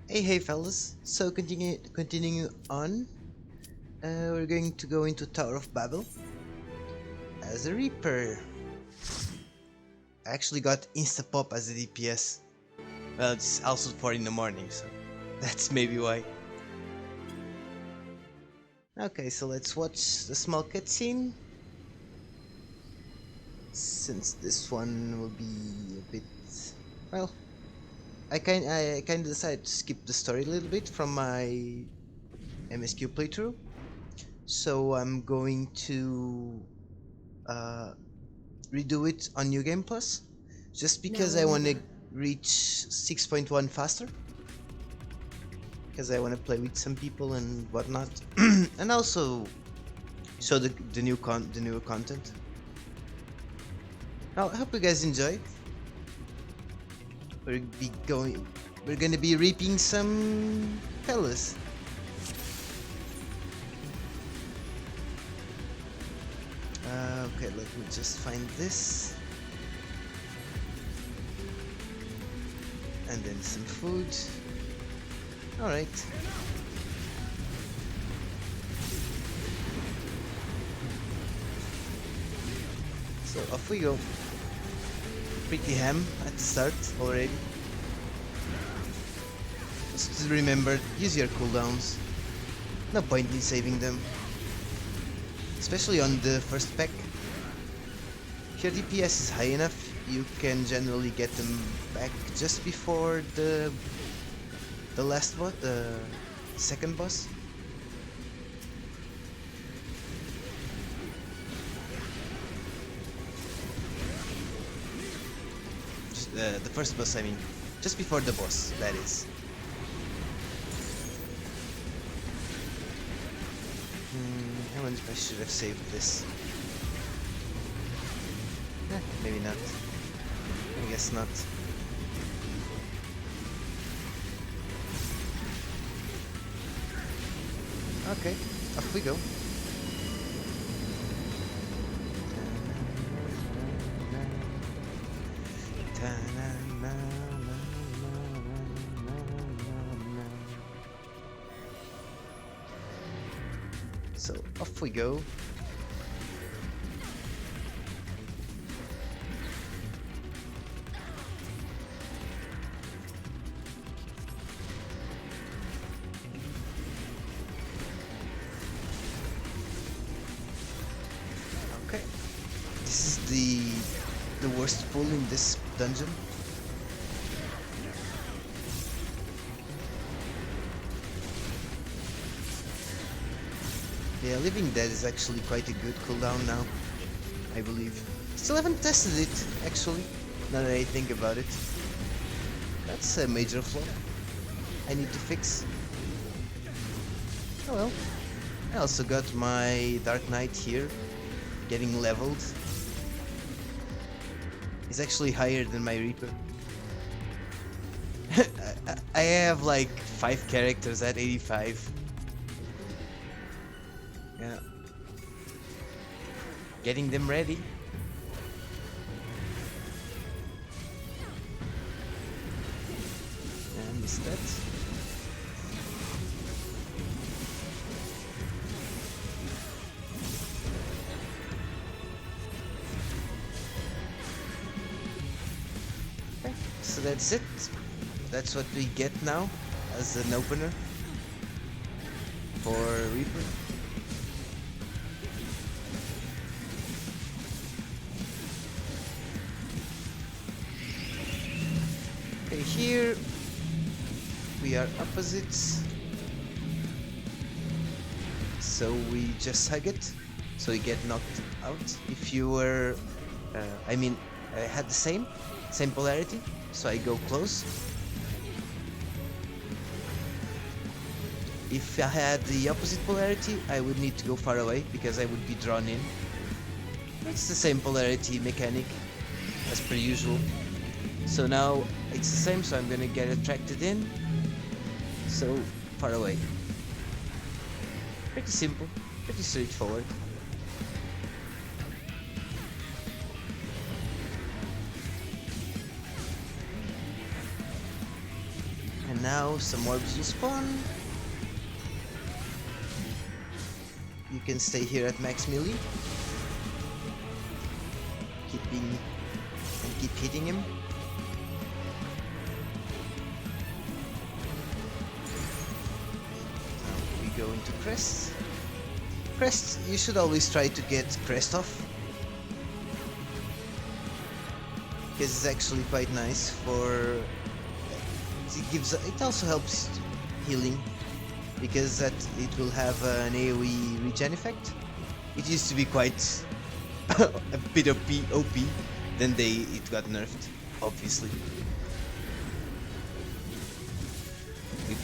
Hey fellas, so continuing on, we're going to go into Tower of Babil as a Reaper. I actually got Insta Pop as a DPS. Well, it's also 4 in the morning, so that's maybe why. Okay, so let's watch the small cutscene. Since this one will be a bit, well, I kind of decided to skip the story a little bit from my MSQ playthrough, so I'm going to uh, redo it on New Game Plus, just because I want to reach 6.1 faster, because I want to play with some people and whatnot, and also show the newer content. Now, I hope you guys enjoy. We're be going, we're gonna be reaping some fellas. Okay, let me just find this. And then some food. Alright. So off we go. Pretty ham at the start already. Just remember, use your cooldowns. No point in saving them. Especially on the first pack. If your DPS is high enough, you can generally get them back just before the last boss, the second boss. Just, the first boss, I mean, just before the boss, that is. I wonder if I should have saved this. Maybe not. I guess not. Okay, off we go. So off we go. Okay, this is the worst pool in this dungeon. Yeah, Living Dead is actually quite a good cooldown now, I believe. Still haven't tested it, actually, now that I think about it. That's a major flaw I need to fix. Oh well. I also got my Dark Knight here, getting leveled. He's actually higher than my Reaper. I have like 5 characters at 85. Yeah. Getting them ready. And is that? Okay, so that's it. That's what we get now as an opener for Reaper. Okay, here we are opposites, so we just hug it, so you get knocked out. If you were, I mean, I had the same polarity, so I go close. If I had the opposite polarity, I would need to go far away because I would be drawn in. It's the same polarity mechanic as per usual. So now it's the same, so I'm gonna get attracted in. So far away. Pretty simple, pretty straightforward. And now some orbs will spawn. You can stay here at max melee. Keep hitting him. Now we go into crest. Crest, you should always try to get crest off, because it's actually quite nice for. It also helps healing, because it will have an AoE regen effect. It used to be quite a bit OP, then it got nerfed, obviously.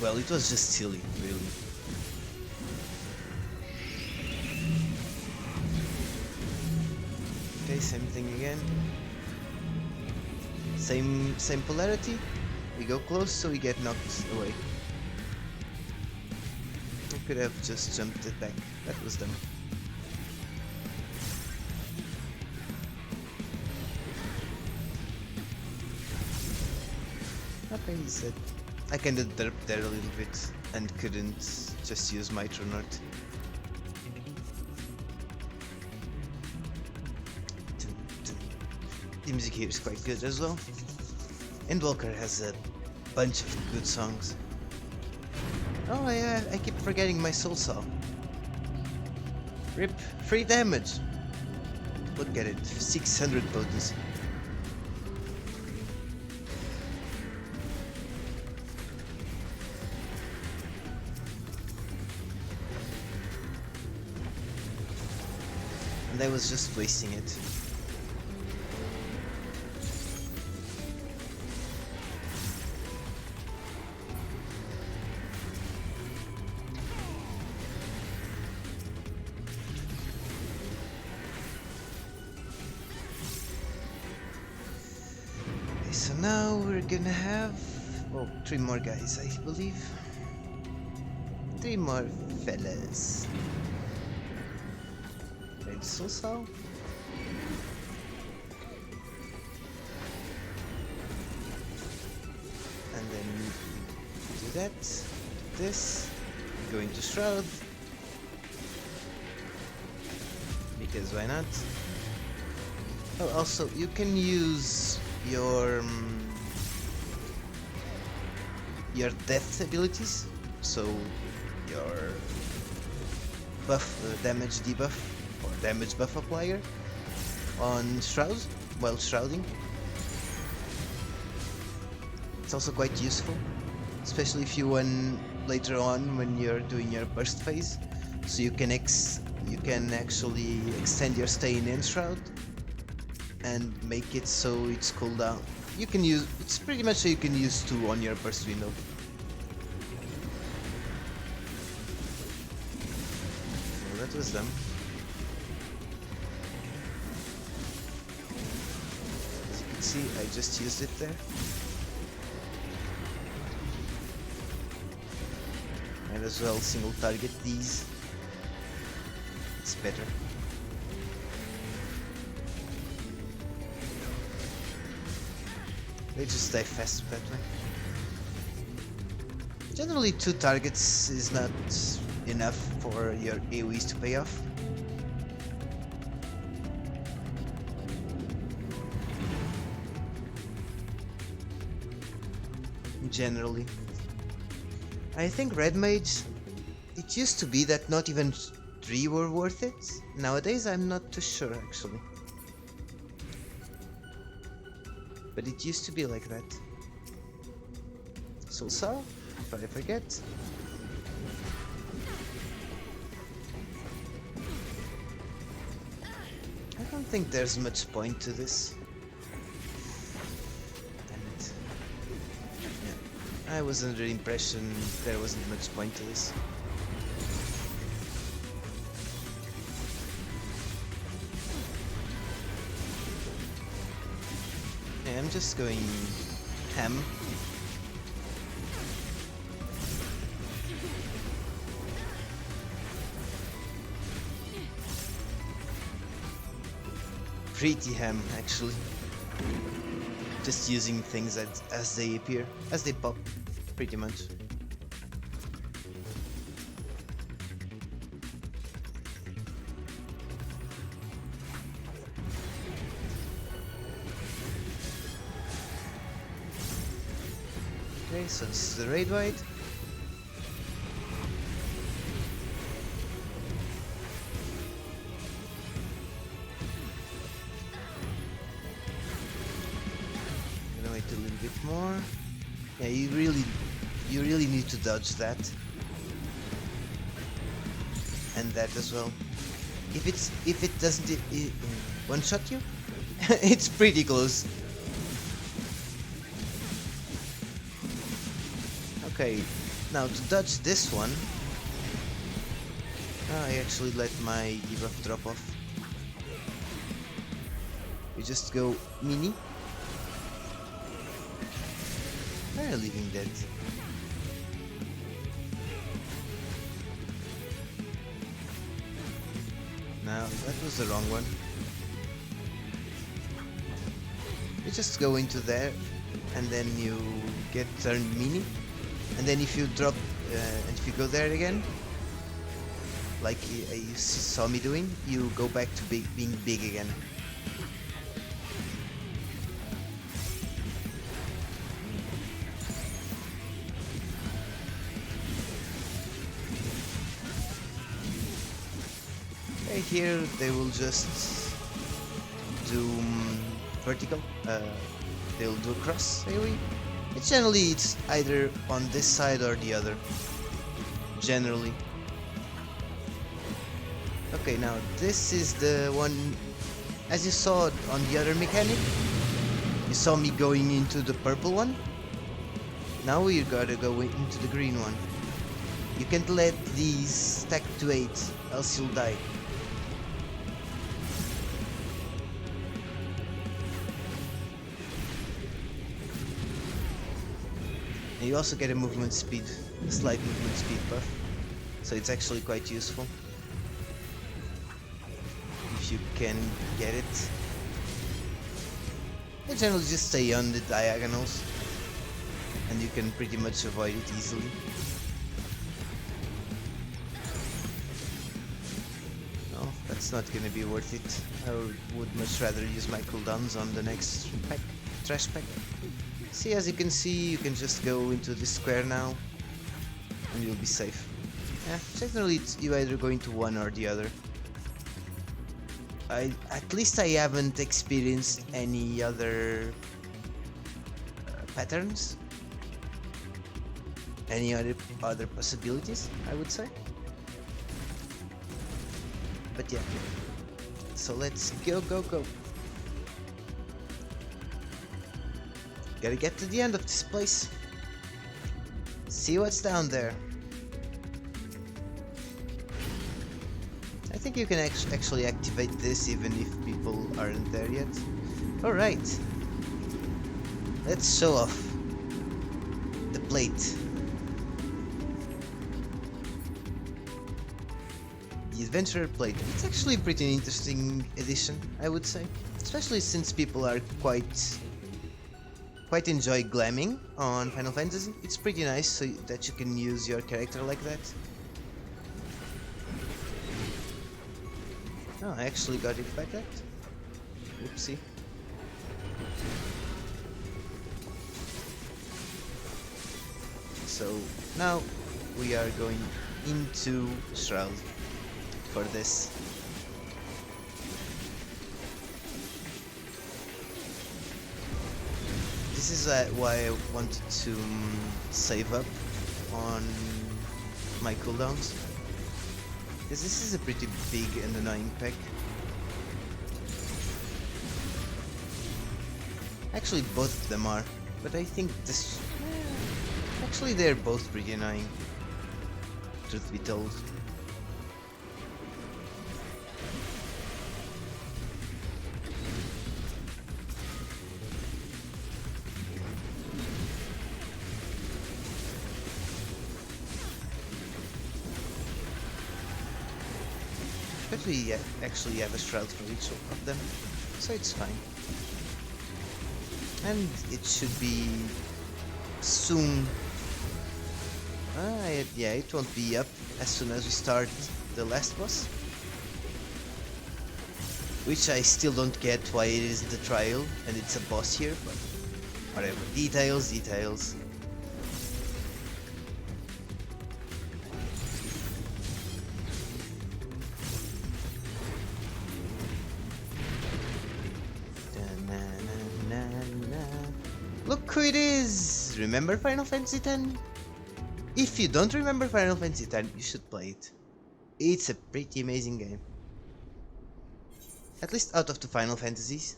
Well, it was just silly, really. Okay, same thing again. Same polarity. We go close, so we get knocked away. We could have just jumped it back. That was dumb. Okay, he said. I kinda derped there a little bit and couldn't just use my True North. The music here is quite good as well. Endwalker has a bunch of good songs. Oh yeah, I keep forgetting my soul saw. RIP, free damage. Look at it, 600 potency. And I was just wasting it. So now we're gonna have 3 more guys, I believe. 3 more fellas. Red Soul. And then do that, do this, go into Shroud. Because why not? Oh, also, you can use your death abilities, so your buff damage debuff or damage buff applier on Shroud while shrouding. It's also quite useful, especially if you win later on when you're doing your burst phase, so you can actually extend your stay in Shroud and make it so it's cooldown. You can use, it's pretty much so you can use 2 on your burst window. Well, that was dumb. As you can see, I just used it there. Might as well single target these. It's better. They just die fast that way. Generally 2 targets is not enough for your AoEs to pay off. Generally. I think Red Mage, it used to be that not even 3 were worth it. Nowadays I'm not too sure actually. But it used to be like that. Soul Saw, if I forget. I don't think there's much point to this. Damn it. Yeah. I was under the impression there wasn't much point to this. I'm just going ham. Pretty ham, actually. Just using things as they appear, as they pop. pretty much. Okay, so this is the raid wide. I'm gonna wait a little bit more. Yeah, you really need to dodge that. And that as well. If it doesn't one shot you, it's pretty close. Okay, now to dodge this one, I actually let my debuff drop off. We just go mini. They're leaving dead. Now that was the wrong one. You just go into there, and then you get turned mini. And then if you drop, and if you go there again, like you saw me doing, you go back to being big again. Okay, here they will just do vertical, they'll do cross AoE. Generally, it's either on this side or the other. Generally. Okay, now this is the one, as you saw on the other mechanic. You saw me going into the purple one. Now we gotta go into the green one. You can't let these stack to 8, else you'll die. You also get a movement speed, a slight movement speed buff, so it's actually quite useful if you can get it. I generally just stay on the diagonals, and you can pretty much avoid it easily. No, that's not gonna be worth it. I would much rather use my cooldowns on the next pack, trash pack. See, as you can see, you can just go into this square now, and you'll be safe. Yeah, generally you either go into one or the other. At least I haven't experienced any other patterns, any other possibilities, I would say. But yeah, so let's go. Gotta get to the end of this place. See what's down there. I think you can actually activate this even if people aren't there yet. Alright. Let's show off the plate. The Adventurer plate. It's actually a pretty interesting addition, I would say. Especially since people are quite enjoy glamming on Final Fantasy. It's pretty nice so that you can use your character like that. Oh, I actually got it by that. Oopsie. So now we are going into Shroud for this. This is why I wanted to save up on my cooldowns, because this is a pretty big and annoying pack. Actually, both of them are, but I think this... actually, they're both pretty annoying, truth be told. But we actually have a shroud for each of them, so it's fine. And it should be soon Yeah, it won't be up as soon as we start the last boss. Which I still don't get why it is the trial and it's a boss here, but whatever. Details, details. Look who it is! Remember Final Fantasy X? If you don't remember Final Fantasy X, you should play it. It's a pretty amazing game. At least out of the Final Fantasies.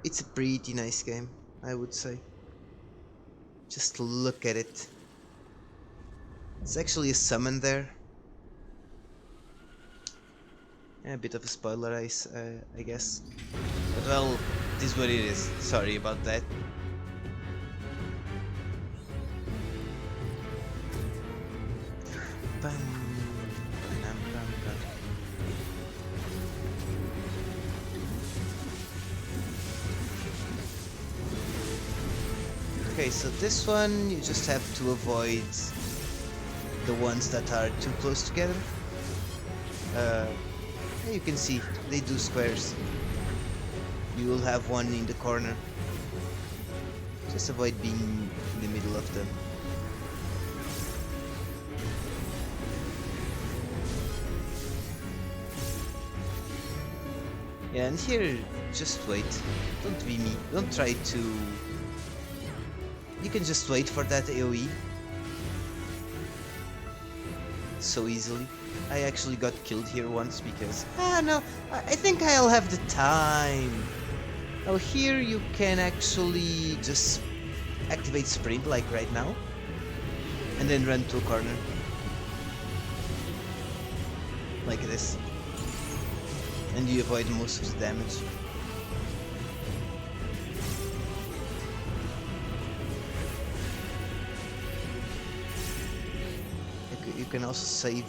It's a pretty nice game, I would say. Just look at it. It's actually a summon there. Yeah, a bit of a spoiler, I guess. But well, it is what it is. Sorry about that. Okay, so this one you just have to avoid the ones that are too close together. You can see they do squares. You will have one in the corner. Just avoid being in the middle of them. Yeah, and here, just wait. Don't be me. Don't try to... You can just wait for that AoE. So easily. I actually got killed here once because... no, I think I'll have the time. Oh, here you can actually just activate sprint like right now. And then run to a corner. Like this. And you avoid most of the damage. You can also save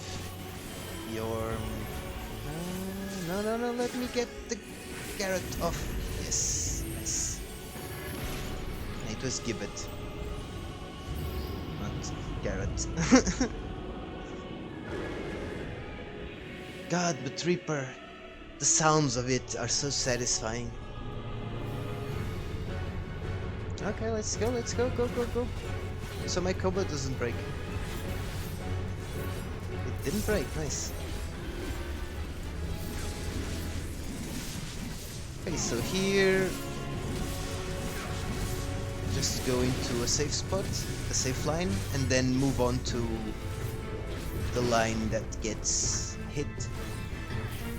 your... no, let me get the carrot off. Yes, nice. It was gibbet, not carrot. God, but Reaper, the sounds of it are so satisfying. Okay, let's go, go. So my combo doesn't break. It didn't break, nice. Okay, so here, just go into a safe spot, a safe line, and then move on to the line that gets hit.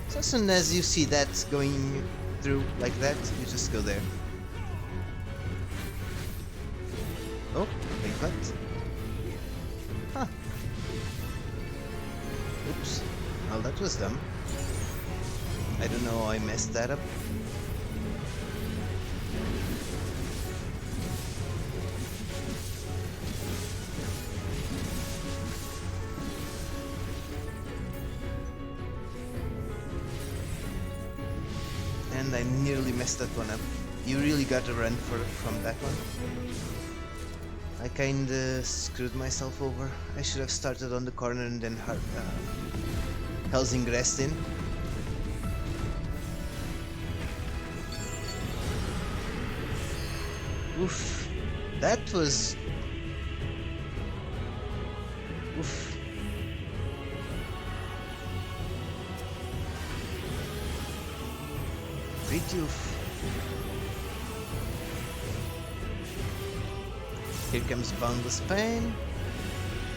So as soon as you see that going through like that, you just go there. Oh, wait, what? Huh. Oops. Well, that was dumb. I don't know how I messed that up. And I nearly messed that one up. You really gotta run from that one. I kinda screwed myself over. I should have started on the corner and then Helsing in. Oof. That was... Oof. Pretty oof. Here comes Boundless Pain.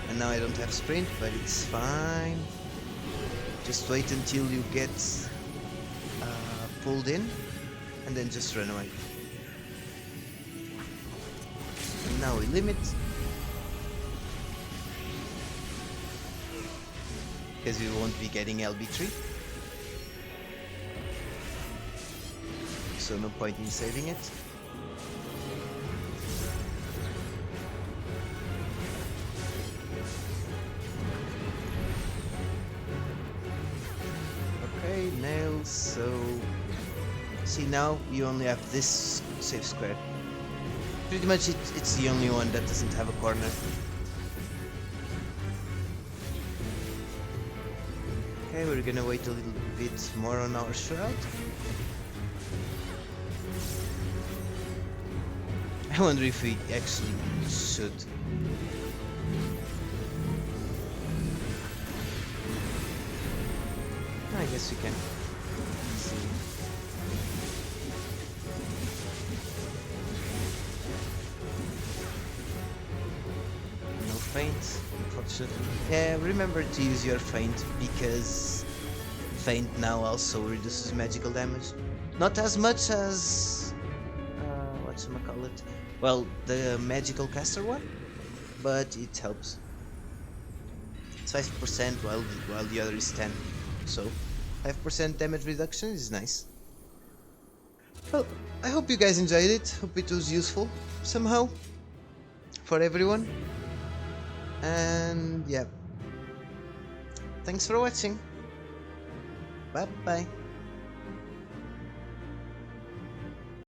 And now I don't have sprint, but it's fine. Just wait until you get pulled in, and then just run away. And now we limit. Because we won't be getting LB3. So no point in saving it. Okay, nails, so... See, now you only have this safe square. Pretty much it's the only one that doesn't have a corner. Okay, we're gonna wait a little bit more on our shroud. I wonder if we actually should. I guess we can. Let's see. No feint, unfortunately. Yeah, remember to use your feint because feint now also reduces magical damage. Not as much as whatchamacallit. Well, the magical caster one, but it helps. It's 5% while the other is 10. So 5% damage reduction is nice. Well, I hope you guys enjoyed it. Hope it was useful somehow for everyone. And yeah, thanks for watching. Bye bye.